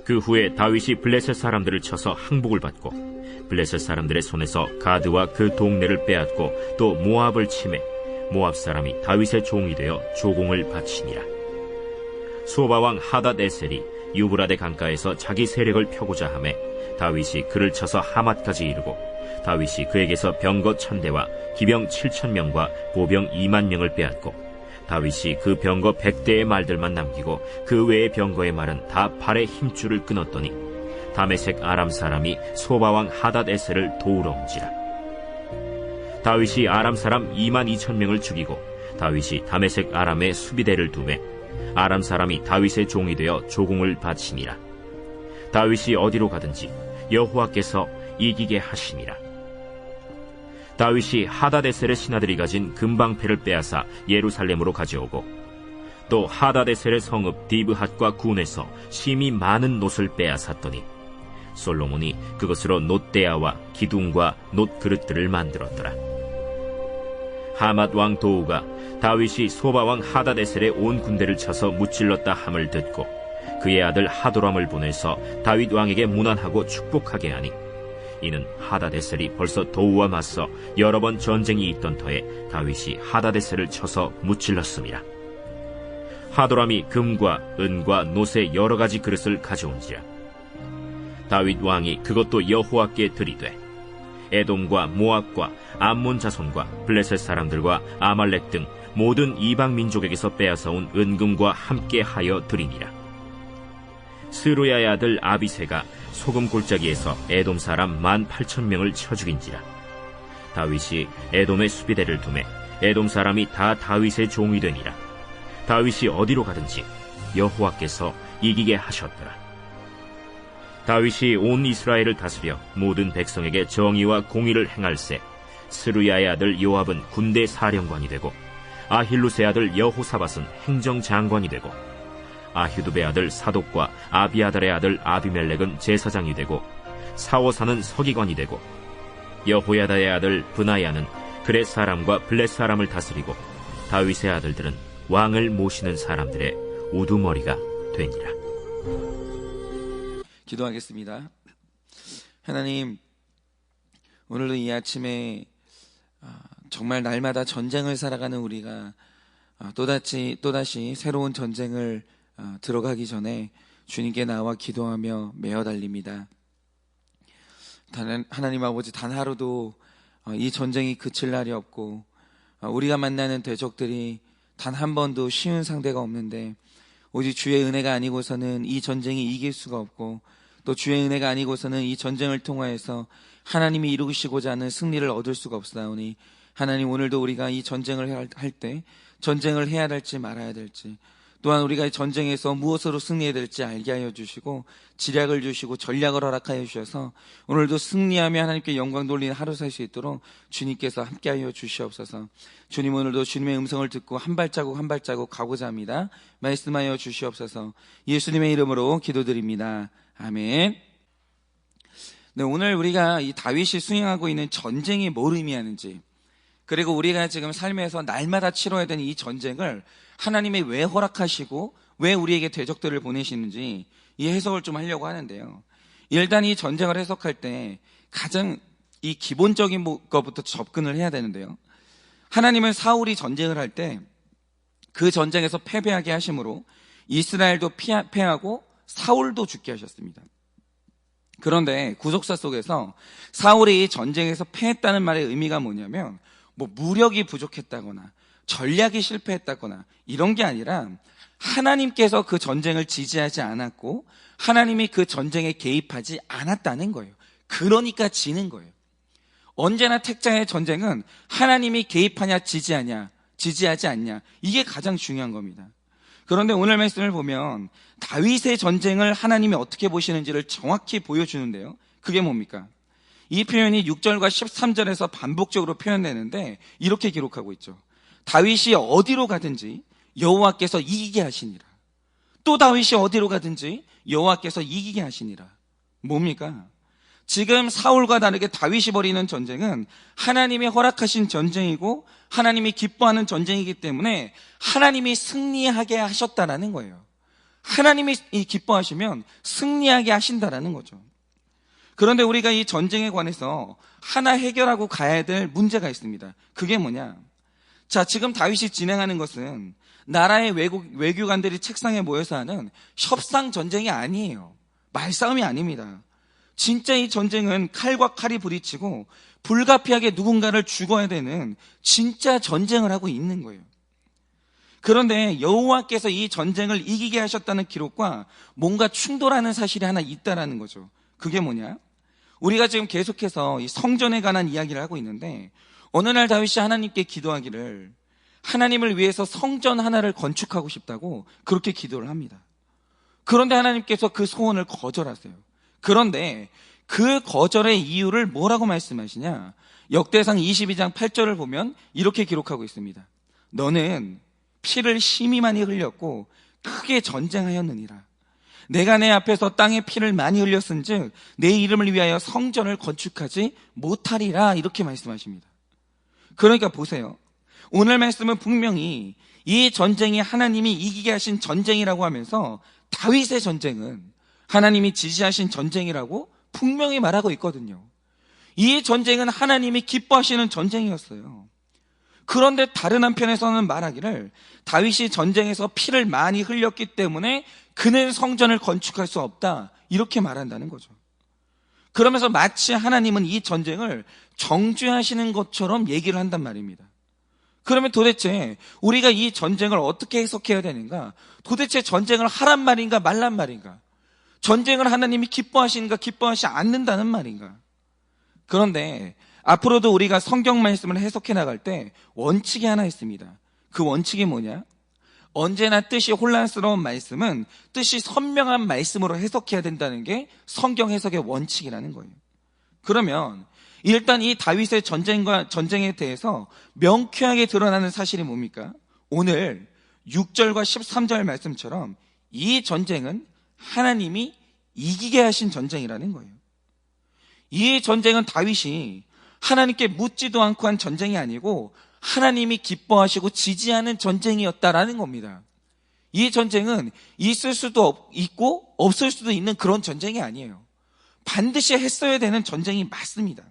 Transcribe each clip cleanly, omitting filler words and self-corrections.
그 후에 다윗이 블레셋 사람들을 쳐서 항복을 받고 블레셋 사람들의 손에서 가드와 그 동네를 빼앗고 또 모압을 치매 모압 사람이 다윗의 종이 되어 조공을 바치니라. 소바왕 하닷에셀이 유브라데 강가에서 자기 세력을 펴고자 하매 다윗이 그를 쳐서 하맛까지 이르고 다윗이 그에게서 병거 1000대와 기병 7000명과 보병 20000명을 빼앗고 다윗이 그 병거 100대의 말들만 남기고 그 외의 병거의 말은 다 발의 힘줄을 끊었더니 다메섹 아람 사람이 소바왕 하닷에셀을 도우러 온지라. 다윗이 아람 사람 22000명을 죽이고 다윗이 다메섹 아람에 수비대를 두매 아람 사람이 다윗의 종이 되어 조공을 바치니라. 다윗이 어디로 가든지 여호와께서 이기게 하시니라. 다윗이 하닷에셀의 신하들이 가진 금방패를 빼앗아 예루살렘으로 가져오고 또 하닷에셀의 성읍 디브핫과 군에서 심히 많은 놋을 빼앗았더니 솔로몬이 그것으로 놋대야와 기둥과 놋그릇들을 만들었더라. 하맛 왕 도우가 다윗이 소바 왕 하닷에셀의 온 군대를 쳐서 무찔렀다 함을 듣고 그의 아들 하도람을 보내서 다윗 왕에게 문안하고 축복하게 하니 이는 하닷에셀이 벌써 도우와 맞서 여러 번 전쟁이 있던 터에 다윗이 하닷에셀을 쳐서 무찔렀음이라. 하도람이 금과 은과 놋의 여러 가지 그릇을 가져온지라. 다윗 왕이 그것도 여호와께 드리되 에돔과 모압과 암몬 자손과 블레셋 사람들과 아말렉 등 모든 이방 민족에게서 빼앗아온 은금과 함께 하여 드리니라. 스루야의 아들 아비새가 소금 골짜기에서 에돔 사람 18,000명을 쳐 죽인지라. 다윗이 에돔의 수비대를 두매 에돔 사람이 다 다윗의 종이 되니라. 다윗이 어디로 가든지 여호와께서 이기게 하셨더라. 다윗이 온 이스라엘을 다스려 모든 백성에게 정의와 공의를 행할세 스루야의 아들 요압은 군대 사령관이 되고 아힐루스의 아들 여호사밧은 행정장관이 되고 아휴두베의 아들 사독과 아비아달의 아들 아비멜렉은 제사장이 되고 사오사는 서기관이 되고 여호야다의 아들 브나야는 그렛 사람과 블렛 사람을 다스리고 다윗의 아들들은 왕을 모시는 사람들의 우두머리가 되니라. 기도하겠습니다. 하나님, 오늘도 이 아침에 정말 날마다 전쟁을 살아가는 우리가 또다시 새로운 전쟁을 들어가기 전에 주님께 나와 기도하며 매어 달립니다. 하나님 아버지, 단 하루도 이 전쟁이 그칠 날이 없고 우리가 만나는 대적들이 단 한 번도 쉬운 상대가 없는데 오직 주의 은혜가 아니고서는 이 전쟁이 이길 수가 없고 또 주의 은혜가 아니고서는 이 전쟁을 통하여서 하나님이 이루시고자 하는 승리를 얻을 수가 없사오니 하나님, 오늘도 우리가 이 전쟁을 할 때 전쟁을 해야 될지 말아야 될지 또한 우리가 이 전쟁에서 무엇으로 승리해야 될지 알게 하여 주시고 지략을 주시고 전략을 허락하여 주셔서 오늘도 승리하며 하나님께 영광 돌리는 하루 살 수 있도록 주님께서 함께하여 주시옵소서. 주님, 오늘도 주님의 음성을 듣고 한 발자국 한 발자국 가고자 합니다. 말씀하여 주시옵소서. 예수님의 이름으로 기도드립니다. 아멘. 네, 오늘 우리가 이 다윗이 수행하고 있는 전쟁이 뭘 의미하는지, 그리고 우리가 지금 삶에서 날마다 치러야 되는 이 전쟁을 하나님이 왜 허락하시고 왜 우리에게 대적들을 보내시는지 이 해석을 좀 하려고 하는데요. 일단 이 전쟁을 해석할 때 가장 이 기본적인 것부터 접근을 해야 되는데요. 하나님은 사울이 전쟁을 할 때 그 전쟁에서 패배하게 하심으로 이스라엘도 패하고 사울도 죽게 하셨습니다. 그런데 구속사 속에서 사울이 이 전쟁에서 패했다는 말의 의미가 뭐냐면 무력이 부족했다거나 전략이 실패했다거나 이런 게 아니라 하나님께서 그 전쟁을 지지하지 않았고 하나님이 그 전쟁에 개입하지 않았다는 거예요. 그러니까 지는 거예요. 언제나 택자의 전쟁은 하나님이 개입하냐 지지하지 않냐, 이게 가장 중요한 겁니다. 그런데 오늘 말씀을 보면 다윗의 전쟁을 하나님이 어떻게 보시는지를 정확히 보여주는데요. 그게 뭡니까? 이 표현이 6절과 13절에서 반복적으로 표현되는데 이렇게 기록하고 있죠. 다윗이 어디로 가든지 여호와께서 이기게 하시니라. 또 다윗이 어디로 가든지 여호와께서 이기게 하시니라. 뭡니까? 지금 사울과 다르게 다윗이 벌이는 전쟁은 하나님이 허락하신 전쟁이고 하나님이 기뻐하는 전쟁이기 때문에 하나님이 승리하게 하셨다라는 거예요. 하나님이 기뻐하시면 승리하게 하신다라는 거죠. 그런데 우리가 이 전쟁에 관해서 하나 해결하고 가야 될 문제가 있습니다. 그게 뭐냐? 자, 지금 다윗이 진행하는 것은 나라의 외교관들이 책상에 모여서 하는 협상 전쟁이 아니에요. 말싸움이 아닙니다. 진짜 이 전쟁은 칼과 칼이 부딪히고 불가피하게 누군가를 죽어야 되는 진짜 전쟁을 하고 있는 거예요. 그런데 여호와께서 이 전쟁을 이기게 하셨다는 기록과 뭔가 충돌하는 사실이 하나 있다라는 거죠. 그게 뭐냐? 우리가 지금 계속해서 이 성전에 관한 이야기를 하고 있는데, 어느 날 다윗이 하나님께 기도하기를 하나님을 위해서 성전 하나를 건축하고 싶다고 그렇게 기도를 합니다. 그런데 하나님께서 그 소원을 거절하세요. 그런데 그 거절의 이유를 뭐라고 말씀하시냐? 역대상 22장 8절을 보면 이렇게 기록하고 있습니다. 너는 피를 심히 많이 흘렸고 크게 전쟁하였느니라. 내가 내 앞에서 땅에 피를 많이 흘렸은즉 내 이름을 위하여 성전을 건축하지 못하리라. 이렇게 말씀하십니다. 그러니까 보세요. 오늘 말씀은 분명히 이 전쟁이 하나님이 이기게 하신 전쟁이라고 하면서 다윗의 전쟁은 하나님이 지시하신 전쟁이라고 분명히 말하고 있거든요. 이 전쟁은 하나님이 기뻐하시는 전쟁이었어요. 그런데 다른 한편에서는 말하기를 다윗이 전쟁에서 피를 많이 흘렸기 때문에 그는 성전을 건축할 수 없다, 이렇게 말한다는 거죠. 그러면서 마치 하나님은 이 전쟁을 정죄하시는 것처럼 얘기를 한단 말입니다. 그러면 도대체 우리가 이 전쟁을 어떻게 해석해야 되는가? 도대체 전쟁을 하란 말인가 말란 말인가? 전쟁을 하나님이 기뻐하시는가 기뻐하지 않는다는 말인가? 그런데 앞으로도 우리가 성경 말씀을 해석해 나갈 때 원칙이 하나 있습니다. 그 원칙이 뭐냐? 언제나 뜻이 혼란스러운 말씀은 뜻이 선명한 말씀으로 해석해야 된다는 게 성경 해석의 원칙이라는 거예요. 그러면 일단 이 다윗의 전쟁에 대해서 명쾌하게 드러나는 사실이 뭡니까? 오늘 6절과 13절 말씀처럼 이 전쟁은 하나님이 이기게 하신 전쟁이라는 거예요. 이 전쟁은 다윗이 하나님께 묻지도 않고 한 전쟁이 아니고 하나님이 기뻐하시고 지지하는 전쟁이었다라는 겁니다. 이 전쟁은 있을 수도 있고 없을 수도 있는 그런 전쟁이 아니에요. 반드시 했어야 되는 전쟁이 맞습니다.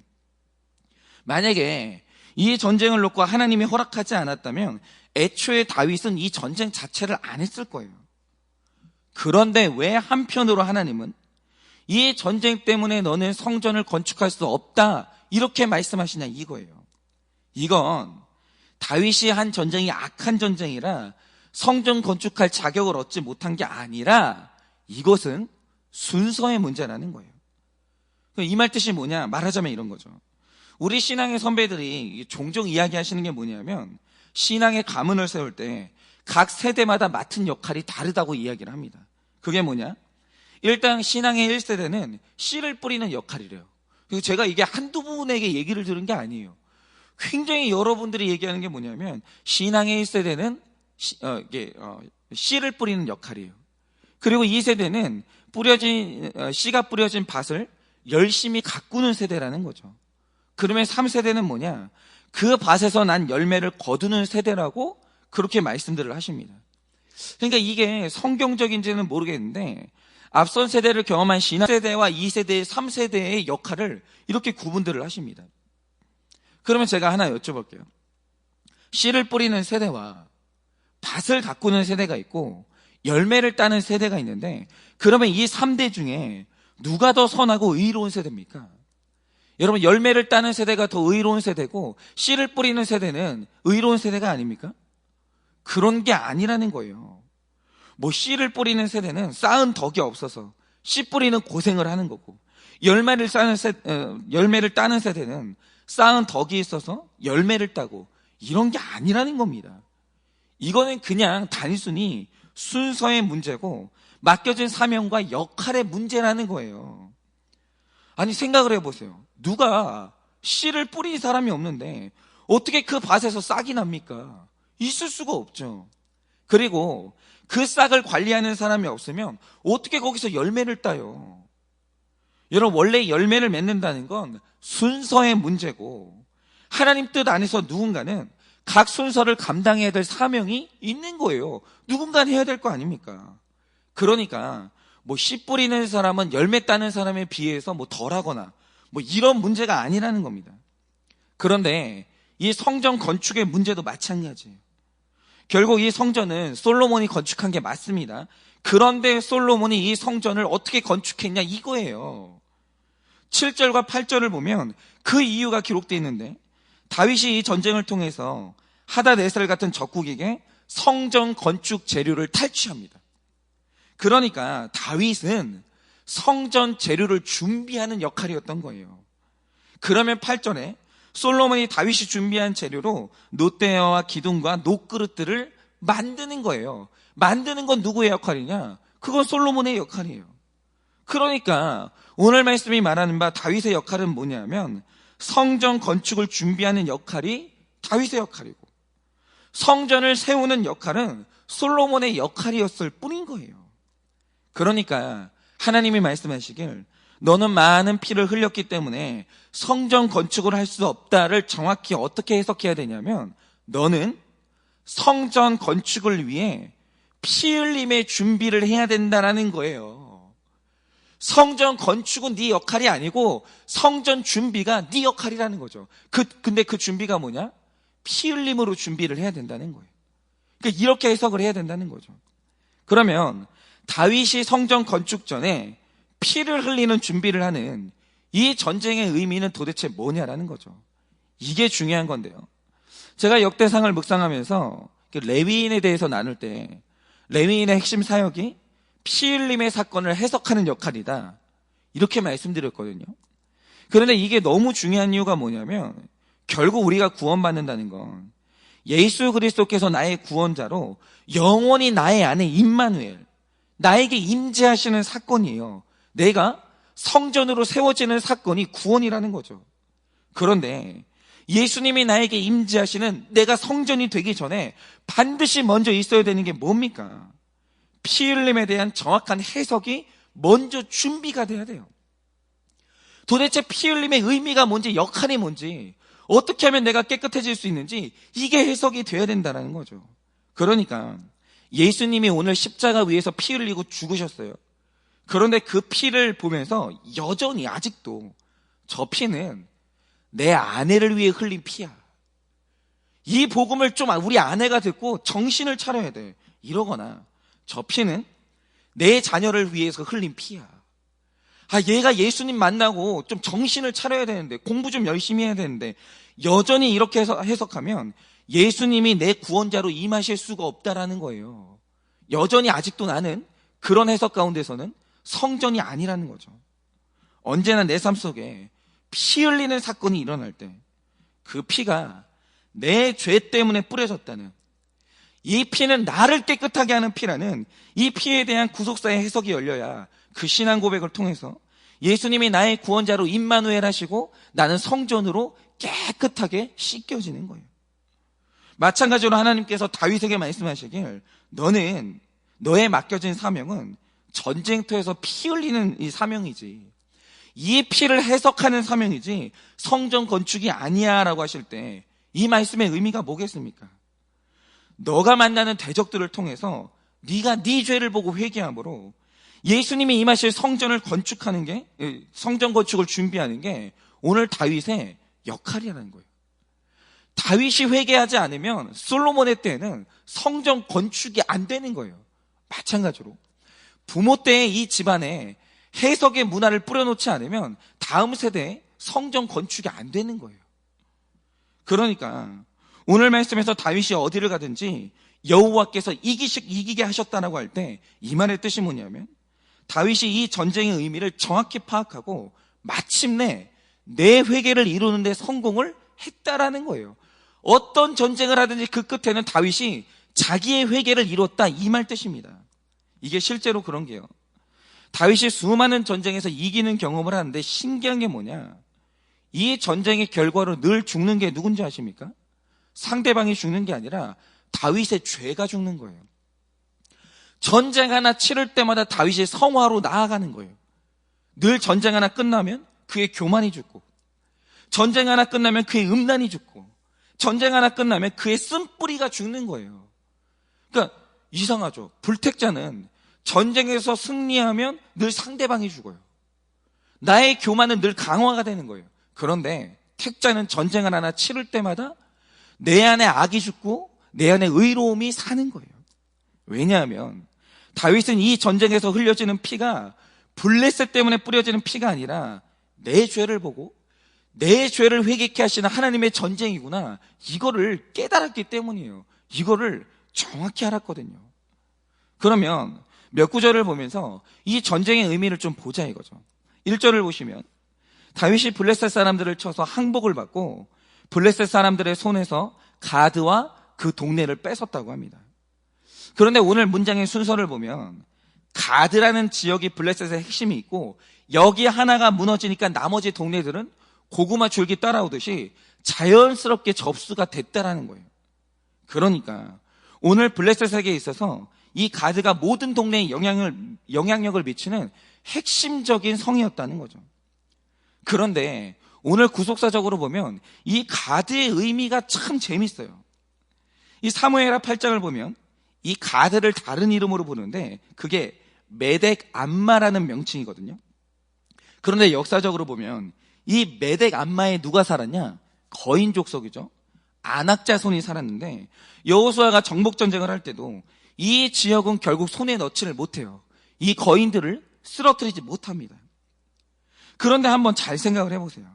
만약에 이 전쟁을 놓고 하나님이 허락하지 않았다면 애초에 다윗은 이 전쟁 자체를 안 했을 거예요. 그런데 왜 한편으로 하나님은 이 전쟁 때문에 너는 성전을 건축할 수 없다, 이렇게 말씀하시냐 이거예요. 이건 다윗이 한 전쟁이 악한 전쟁이라 성전 건축할 자격을 얻지 못한 게 아니라 이것은 순서의 문제라는 거예요. 이 말 뜻이 뭐냐? 말하자면 이런 거죠. 우리 신앙의 선배들이 종종 이야기하시는 게 뭐냐면 신앙의 가문을 세울 때 각 세대마다 맡은 역할이 다르다고 이야기를 합니다. 그게 뭐냐? 일단 신앙의 1세대는 씨를 뿌리는 역할이래요. 그리고 제가 이게 한두 분에게 얘기를 들은 게 아니에요. 굉장히 여러분들이 얘기하는 게 뭐냐면 신앙의 1세대는 씨를 뿌리는 역할이에요. 그리고 2세대는 씨가 뿌려진 밭을 열심히 가꾸는 세대라는 거죠. 그러면 3세대는 뭐냐? 그 밭에서 난 열매를 거두는 세대라고 그렇게 말씀들을 하십니다. 그러니까 이게 성경적인지는 모르겠는데 앞선 세대를 경험한 신앙 세대와 2세대, 3세대의 역할을 이렇게 구분들을 하십니다. 그러면 제가 하나 여쭤볼게요. 씨를 뿌리는 세대와 밭을 가꾸는 세대가 있고 열매를 따는 세대가 있는데, 그러면 이 3대 중에 누가 더 선하고 의로운 세대입니까? 여러분, 열매를 따는 세대가 더 의로운 세대고 씨를 뿌리는 세대는 의로운 세대가 아닙니까? 그런 게 아니라는 거예요. 씨를 뿌리는 세대는 쌓은 덕이 없어서 씨 뿌리는 고생을 하는 거고, 열매를 따는 세대는 쌓은 덕이 있어서 열매를 따고, 이런 게 아니라는 겁니다. 이거는 그냥 단순히 순서의 문제고 맡겨진 사명과 역할의 문제라는 거예요. 아니, 생각을 해보세요. 누가 씨를 뿌린 사람이 없는데 어떻게 그 밭에서 싹이 납니까? 있을 수가 없죠. 그리고 그 싹을 관리하는 사람이 없으면 어떻게 거기서 열매를 따요? 여러분, 원래 열매를 맺는다는 건 순서의 문제고, 하나님 뜻 안에서 누군가는 각 순서를 감당해야 될 사명이 있는 거예요. 누군가는 해야 될 거 아닙니까? 그러니까 뭐 씨 뿌리는 사람은 열매 따는 사람에 비해서 뭐 덜하거나 뭐 이런 문제가 아니라는 겁니다. 그런데 이 성전 건축의 문제도 마찬가지예요. 결국 이 성전은 솔로몬이 건축한 게 맞습니다. 그런데 솔로몬이 이 성전을 어떻게 건축했냐 이거예요. 7절과 8절을 보면 그 이유가 기록되어 있는데, 다윗이 이 전쟁을 통해서 하다네셀 같은 적국에게 성전 건축 재료를 탈취합니다. 그러니까 다윗은 성전 재료를 준비하는 역할이었던 거예요. 그러면 8절에 솔로몬이 다윗이 준비한 재료로 놋대와 기둥과 놋그릇들을 만드는 거예요. 만드는 건 누구의 역할이냐? 그건 솔로몬의 역할이에요. 그러니까 오늘 말씀이 말하는 바 다윗의 역할은 뭐냐면, 성전 건축을 준비하는 역할이 다윗의 역할이고 성전을 세우는 역할은 솔로몬의 역할이었을 뿐인 거예요. 그러니까 하나님이 말씀하시길 너는 많은 피를 흘렸기 때문에 성전 건축을 할 수 없다를 정확히 어떻게 해석해야 되냐면, 너는 성전 건축을 위해 피 흘림의 준비를 해야 된다라는 거예요. 성전 건축은 네 역할이 아니고 성전 준비가 네 역할이라는 거죠. 근데 그 준비가 뭐냐? 피 흘림으로 준비를 해야 된다는 거예요. 그러니까 이렇게 해석을 해야 된다는 거죠. 그러면 다윗이 성전 건축 전에 피를 흘리는 준비를 하는 이 전쟁의 의미는 도대체 뭐냐라는 거죠. 이게 중요한 건데요. 제가 역대상을 묵상하면서 레위인에 대해서 나눌 때 레위인의 핵심 사역이 피 흘림의 사건을 해석하는 역할이다, 이렇게 말씀드렸거든요. 그런데 이게 너무 중요한 이유가 뭐냐면, 결국 우리가 구원받는다는 건 예수 그리스도께서 나의 구원자로 영원히 나의 안에 임마누엘, 나에게 임재하시는 사건이에요. 내가 성전으로 세워지는 사건이 구원이라는 거죠. 그런데 예수님이 나에게 임재하시는 내가 성전이 되기 전에 반드시 먼저 있어야 되는 게 뭡니까? 피 흘림에 대한 정확한 해석이 먼저 준비가 돼야 돼요. 도대체 피 흘림의 의미가 뭔지, 역할이 뭔지, 어떻게 하면 내가 깨끗해질 수 있는지, 이게 해석이 돼야 된다는 거죠. 그러니까 예수님이 오늘 십자가 위에서 피 흘리고 죽으셨어요. 그런데 그 피를 보면서 여전히 아직도 저 피는 내 아내를 위해 흘린 피야, 이 복음을 좀 우리 아내가 듣고 정신을 차려야 돼, 이러거나, 저 피는 내 자녀를 위해서 흘린 피야, 얘가 예수님 만나고 좀 정신을 차려야 되는데, 공부 좀 열심히 해야 되는데, 여전히 이렇게 해석하면 예수님이 내 구원자로 임하실 수가 없다라는 거예요. 여전히 아직도 나는 그런 해석 가운데서는 성전이 아니라는 거죠. 언제나 내 삶 속에 피 흘리는 사건이 일어날 때 그 피가 내 죄 때문에 뿌려졌다는, 이 피는 나를 깨끗하게 하는 피라는 이 피에 대한 구속사의 해석이 열려야 그 신앙 고백을 통해서 예수님이 나의 구원자로 임마누엘 하시고 나는 성전으로 깨끗하게 씻겨지는 거예요. 마찬가지로 하나님께서 다윗에게 말씀하시길, 너는, 너의 맡겨진 사명은 전쟁터에서 피 흘리는 이 사명이지, 이 피를 해석하는 사명이지 성전 건축이 아니야 라고 하실 때 이 말씀의 의미가 뭐겠습니까? 너가 만나는 대적들을 통해서 네가 네 죄를 보고 회개함으로 예수님이 임하실 성전을 건축하는 게, 성전 건축을 준비하는 게 오늘 다윗의 역할이라는 거예요. 다윗이 회개하지 않으면 솔로몬의 때는 성전 건축이 안 되는 거예요. 마찬가지로 부모 때의 이 집안에 해석의 문화를 뿌려놓지 않으면 다음 세대에 성전 건축이 안 되는 거예요. 그러니까 오늘 말씀에서 다윗이 어디를 가든지 여호와께서 이기게 하셨다라고 할 때 이 말의 뜻이 뭐냐면, 다윗이 이 전쟁의 의미를 정확히 파악하고 마침내 내 회개를 이루는 데 성공을 했다라는 거예요. 어떤 전쟁을 하든지 그 끝에는 다윗이 자기의 회개를 이뤘다, 이 말 뜻입니다. 이게 실제로 그런 게요, 다윗이 수많은 전쟁에서 이기는 경험을 하는데 신기한 게 뭐냐, 이 전쟁의 결과로 늘 죽는 게 누군지 아십니까? 상대방이 죽는 게 아니라 다윗의 죄가 죽는 거예요. 전쟁 하나 치를 때마다 다윗이 성화로 나아가는 거예요. 늘 전쟁 하나 끝나면 그의 교만이 죽고, 전쟁 하나 끝나면 그의 음란이 죽고, 전쟁 하나 끝나면 그의 쓴뿌리가 죽는 거예요. 그러니까 이상하죠. 불택자는 전쟁에서 승리하면 늘 상대방이 죽어요. 나의 교만은 늘 강화가 되는 거예요. 그런데 택자는 전쟁을 하나 치를 때마다 내 안에 악이 죽고 내 안에 의로움이 사는 거예요. 왜냐하면 다윗은 이 전쟁에서 흘려지는 피가 블레셋 때문에 뿌려지는 피가 아니라 내 죄를 보고 내 죄를 회개케 하시는 하나님의 전쟁이구나, 이거를 깨달았기 때문이에요. 이거를 정확히 알았거든요. 그러면 몇 구절을 보면서 이 전쟁의 의미를 좀 보자 이거죠. 1절을 보시면 다윗이 블레셋 사람들을 쳐서 항복을 받고 블레셋 사람들의 손에서 가드와 그 동네를 뺏었다고 합니다. 그런데 오늘 문장의 순서를 보면 가드라는 지역이 블레셋의 핵심이 있고 여기 하나가 무너지니까 나머지 동네들은 고구마 줄기 따라오듯이 자연스럽게 접수가 됐다라는 거예요. 그러니까 오늘 블레셋에게 있어서 이 가드가 모든 동네에 영향력을 미치는 핵심적인 성이었다는 거죠. 그런데 오늘 구속사적으로 보면 이 가드의 의미가 참 재밌어요. 이 사무엘하 8장을 보면 이 가드를 다른 이름으로 부르는데 그게 메덱 암마라는 명칭이거든요. 그런데 역사적으로 보면 이 메덱 암마에 누가 살았냐? 거인 족속이죠. 아낙 자손이 살았는데 여호수아가 정복 전쟁을 할 때도 이 지역은 결국 손에 넣지를 못해요. 이 거인들을 쓰러뜨리지 못합니다. 그런데 한번 잘 생각을 해보세요.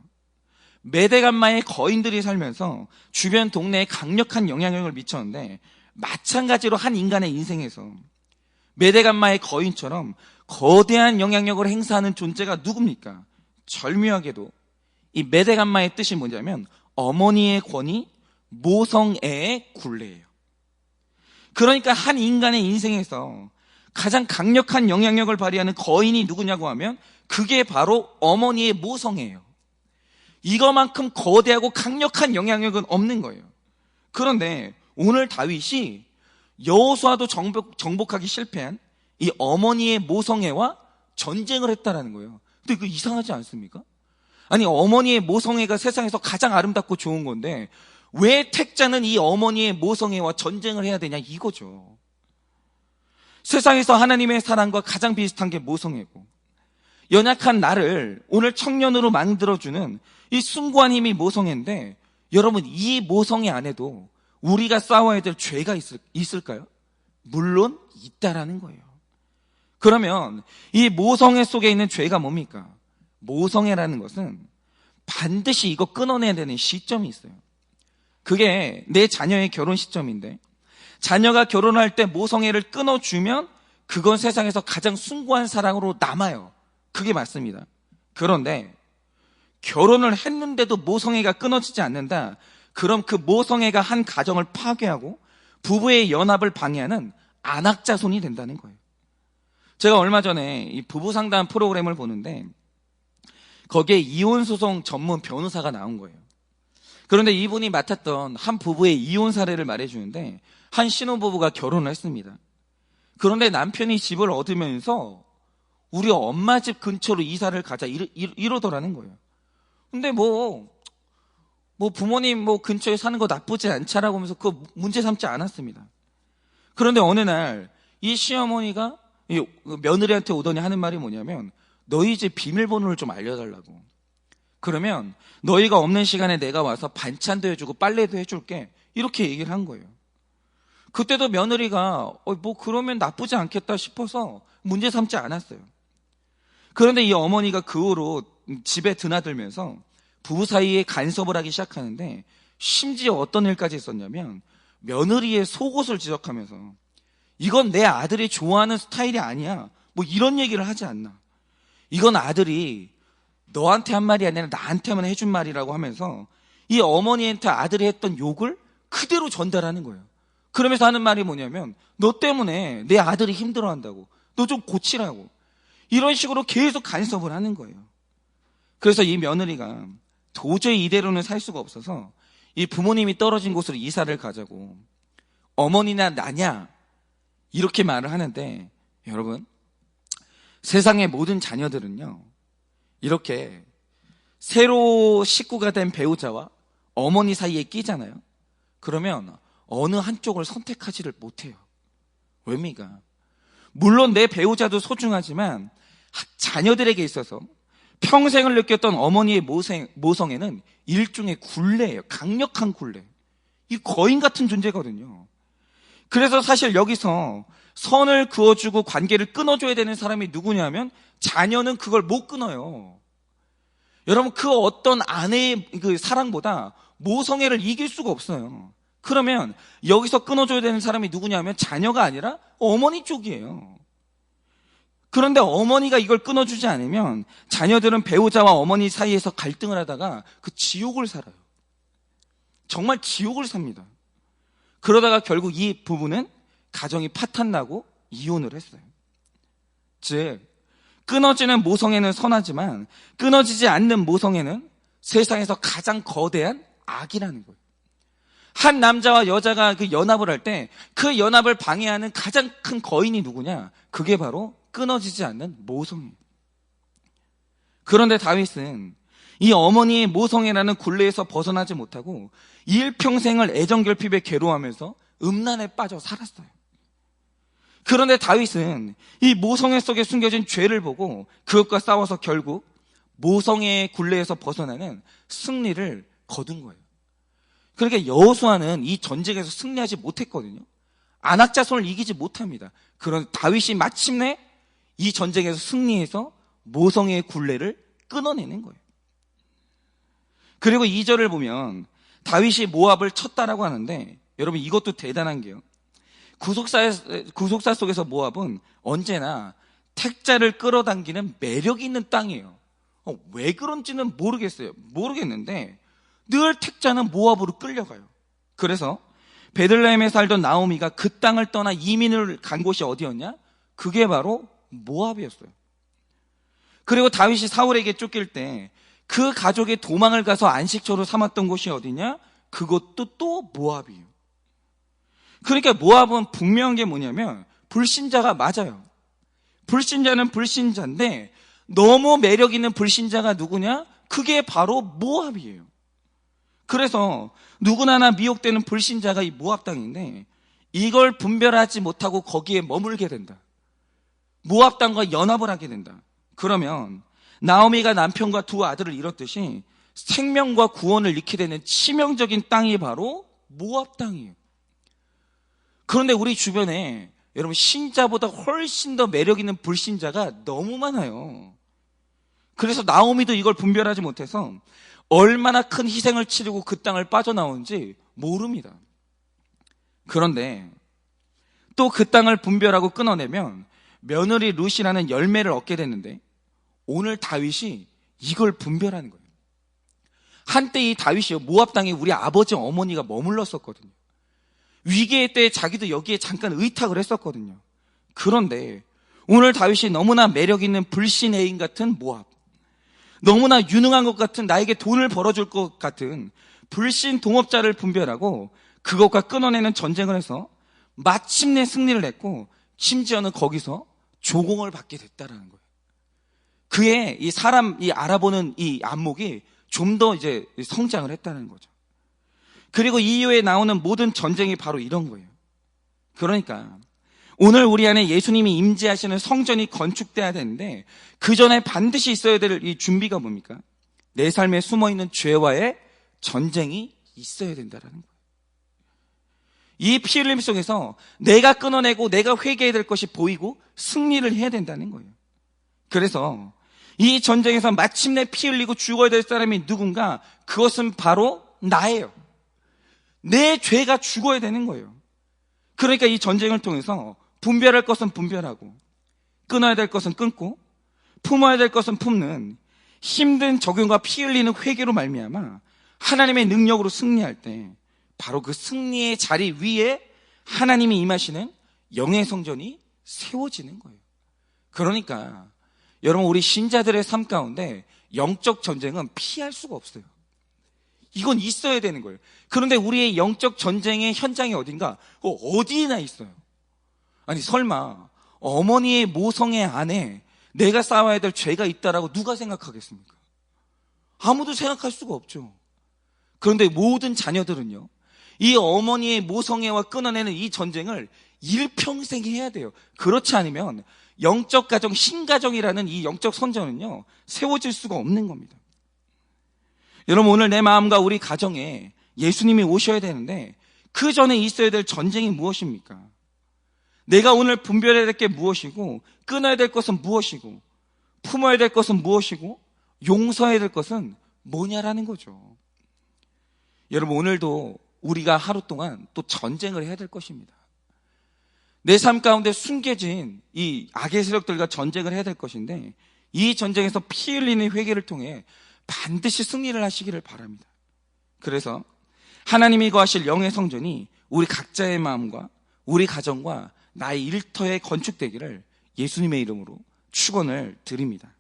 메덱 암마의 거인들이 살면서 주변 동네에 강력한 영향력을 미쳤는데 마찬가지로 한 인간의 인생에서 메덱 암마의 거인처럼 거대한 영향력을 행사하는 존재가 누굽니까? 절묘하게도 이 메덱 암마의 뜻이 뭐냐면 어머니의 권위, 모성애의 굴레예요. 그러니까 한 인간의 인생에서 가장 강력한 영향력을 발휘하는 거인이 누구냐고 하면 그게 바로 어머니의 모성애예요. 이거만큼 거대하고 강력한 영향력은 없는 거예요. 그런데 오늘 다윗이 여호수아도 정복하기 실패한 이 어머니의 모성애와 전쟁을 했다라는 거예요. 근데 그 이상하지 않습니까? 아니, 어머니의 모성애가 세상에서 가장 아름답고 좋은 건데 왜 택자는 이 어머니의 모성애와 전쟁을 해야 되냐 이거죠. 세상에서 하나님의 사랑과 가장 비슷한 게 모성애고 연약한 나를 오늘 청년으로 만들어주는 이 숭고한 힘이 모성애인데 여러분, 이 모성애 안에도 우리가 싸워야 될 죄가 있을까요? 물론 있다라는 거예요. 그러면 이 모성애 속에 있는 죄가 뭡니까? 모성애라는 것은 반드시 이거 끊어내야 되는 시점이 있어요. 그게 내 자녀의 결혼 시점인데 자녀가 결혼할 때 모성애를 끊어주면 그건 세상에서 가장 숭고한 사랑으로 남아요. 그게 맞습니다. 그런데 결혼을 했는데도 모성애가 끊어지지 않는다. 그럼 그 모성애가 한 가정을 파괴하고 부부의 연합을 방해하는 안악자손이 된다는 거예요. 제가 얼마 전에 이 부부 상담 프로그램을 보는데 거기에 이혼소송 전문 변호사가 나온 거예요. 그런데 이분이 맡았던 한 부부의 이혼 사례를 말해주는데 한 신혼부부가 결혼을 했습니다. 그런데 남편이 집을 얻으면서 우리 엄마 집 근처로 이사를 가자 이러더라는 거예요. 근데 뭐 부모님 근처에 사는 거 나쁘지 않자라고 하면서 그거 문제 삼지 않았습니다. 그런데 어느 날 이 시어머니가 이 며느리한테 오더니 하는 말이 뭐냐면 너희 집 비밀번호를 좀 알려달라고. 그러면 너희가 없는 시간에 내가 와서 반찬도 해주고 빨래도 해줄게. 이렇게 얘기를 한 거예요. 그때도 며느리가 그러면 나쁘지 않겠다 싶어서 문제 삼지 않았어요. 그런데 이 어머니가 그 후로 집에 드나들면서 부부 사이에 간섭을 하기 시작하는데 심지어 어떤 일까지 있었냐면 며느리의 속옷을 지적하면서 이건 내 아들이 좋아하는 스타일이 아니야. 이런 얘기를 하지 않나. 이건 아들이 너한테 한 말이 아니라 나한테만 해준 말이라고 하면서 이 어머니한테 아들이 했던 욕을 그대로 전달하는 거예요. 그러면서 하는 말이 뭐냐면 너 때문에 내 아들이 힘들어한다고. 너 좀 고치라고. 이런 식으로 계속 간섭을 하는 거예요. 그래서 이 며느리가 도저히 이대로는 살 수가 없어서 이 부모님이 떨어진 곳으로 이사를 가자고 어머니나 나냐 이렇게 말을 하는데 여러분, 세상의 모든 자녀들은요 이렇게 새로 식구가 된 배우자와 어머니 사이에 끼잖아요. 그러면 어느 한쪽을 선택하지를 못해요. 왜입니까? 물론 내 배우자도 소중하지만 자녀들에게 있어서 평생을 느꼈던 어머니의 모성애는 일종의 굴레예요. 강력한 굴레. 이 거인 같은 존재거든요. 그래서 사실 여기서 선을 그어주고 관계를 끊어줘야 되는 사람이 누구냐면 자녀는 그걸 못 끊어요. 여러분, 그 어떤 아내의 그 사랑보다 모성애를 이길 수가 없어요. 그러면 여기서 끊어줘야 되는 사람이 누구냐면 자녀가 아니라 어머니 쪽이에요. 그런데 어머니가 이걸 끊어주지 않으면 자녀들은 배우자와 어머니 사이에서 갈등을 하다가 그 지옥을 살아요. 정말 지옥을 삽니다. 그러다가 결국 이 부부는 가정이 파탄나고 이혼을 했어요. 즉, 끊어지는 모성애는 선하지만 끊어지지 않는 모성애는 세상에서 가장 거대한 악이라는 거예요. 한 남자와 여자가 그 연합을 할 때 그 연합을 방해하는 가장 큰 거인이 누구냐? 그게 바로 끊어지지 않는 모성애예요. 그런데 다윗은 이 어머니의 모성애라는 굴레에서 벗어나지 못하고 일평생을 애정결핍에 괴로워하면서 음란에 빠져 살았어요. 그런데 다윗은 이 모성애 속에 숨겨진 죄를 보고 그것과 싸워서 결국 모성애의 굴레에서 벗어나는 승리를 거둔 거예요. 그러니까 여호수아는 이 전쟁에서 승리하지 못했거든요. 안악자손을 이기지 못합니다. 그런 다윗이 마침내 이 전쟁에서 승리해서 모성애의 굴레를 끊어내는 거예요. 그리고 2절을 보면 다윗이 모압을 쳤다라고 하는데 여러분, 이것도 대단한 게요. 구속사 속에서 모압은 언제나 택자를 끌어당기는 매력이 있는 땅이에요. 왜 그런지는 모르겠는데 늘 택자는 모압으로 끌려가요. 그래서 베들레헴에 살던 나오미가 그 땅을 떠나 이민을 간 곳이 어디였냐? 그게 바로 모압이었어요. 그리고 다윗이 사울에게 쫓길 때 그 가족의 도망을 가서 안식처로 삼았던 곳이 어디냐? 그것도 또 모압이에요. 그러니까 모압은 분명한 게 뭐냐면 불신자가 맞아요. 불신자는 불신자인데 너무 매력 있는 불신자가 누구냐? 그게 바로 모압이에요. 그래서 누구나 미혹되는 불신자가 이 모압 땅인데 이걸 분별하지 못하고 거기에 머물게 된다. 모압 땅과 연합을 하게 된다. 그러면 나오미가 남편과 두 아들을 잃었듯이 생명과 구원을 잃게 되는 치명적인 땅이 바로 모압 땅이에요. 그런데 우리 주변에 여러분 신자보다 훨씬 더 매력 있는 불신자가 너무 많아요. 그래서 나오미도 이걸 분별하지 못해서 얼마나 큰 희생을 치르고 그 땅을 빠져나온지 모릅니다. 그런데 또 그 땅을 분별하고 끊어내면 며느리 룻이라는 열매를 얻게 됐는데 오늘 다윗이 이걸 분별하는 거예요. 한때 이 다윗이요, 모압 땅에 우리 아버지 어머니가 머물렀었거든요. 위기의 때에 자기도 여기에 잠깐 의탁을 했었거든요. 그런데 오늘 다윗이 너무나 매력 있는 불신 애인 같은 모압, 너무나 유능한 것 같은 나에게 돈을 벌어줄 것 같은 불신 동업자를 분별하고 그것과 끊어내는 전쟁을 해서 마침내 승리를 했고 심지어는 거기서 조공을 받게 됐다라는 거예요. 그의 이 사람이 알아보는 이 안목이 좀 더 이제 성장을 했다는 거죠. 그리고 이후에 나오는 모든 전쟁이 바로 이런 거예요. 그러니까 오늘 우리 안에 예수님이 임재하시는 성전이 건축돼야 되는데 그 전에 반드시 있어야 될 이 준비가 뭡니까? 내 삶에 숨어있는 죄와의 전쟁이 있어야 된다는 거예요. 이 피 흘림 속에서 내가 끊어내고 내가 회개해야 될 것이 보이고 승리를 해야 된다는 거예요. 그래서 이 전쟁에서 마침내 피 흘리고 죽어야 될 사람이 누군가? 그것은 바로 나예요. 내 죄가 죽어야 되는 거예요. 그러니까 이 전쟁을 통해서 분별할 것은 분별하고 끊어야 될 것은 끊고 품어야 될 것은 품는 힘든 적용과 피 흘리는 회개로 말미암아 하나님의 능력으로 승리할 때 바로 그 승리의 자리 위에 하나님이 임하시는 영의 성전이 세워지는 거예요. 그러니까 여러분, 우리 신자들의 삶 가운데 영적 전쟁은 피할 수가 없어요. 이건 있어야 되는 거예요. 그런데 우리의 영적 전쟁의 현장이 어딘가? 어디에나 있어요. 아니 설마 어머니의 모성애 안에 내가 싸워야 될 죄가 있다라고 누가 생각하겠습니까? 아무도 생각할 수가 없죠. 그런데 모든 자녀들은요, 이 어머니의 모성애와 끊어내는 이 전쟁을 일평생 해야 돼요. 그렇지 않으면 영적 가정, 신가정이라는 이 영적 선전은요, 세워질 수가 없는 겁니다. 여러분, 오늘 내 마음과 우리 가정에 예수님이 오셔야 되는데 그 전에 있어야 될 전쟁이 무엇입니까? 내가 오늘 분별해야 될 게 무엇이고, 끊어야 될 것은 무엇이고, 품어야 될 것은 무엇이고, 용서해야 될 것은 뭐냐라는 거죠. 여러분, 오늘도 우리가 하루 동안 또 전쟁을 해야 될 것입니다. 내 삶 가운데 숨겨진 이 악의 세력들과 전쟁을 해야 될 것인데, 이 전쟁에서 피 흘리는 회개를 통해 반드시 승리를 하시기를 바랍니다. 그래서 하나님이 거하실 영의 성전이 우리 각자의 마음과 우리 가정과 나의 일터에 건축되기를 예수님의 이름으로 축원을 드립니다.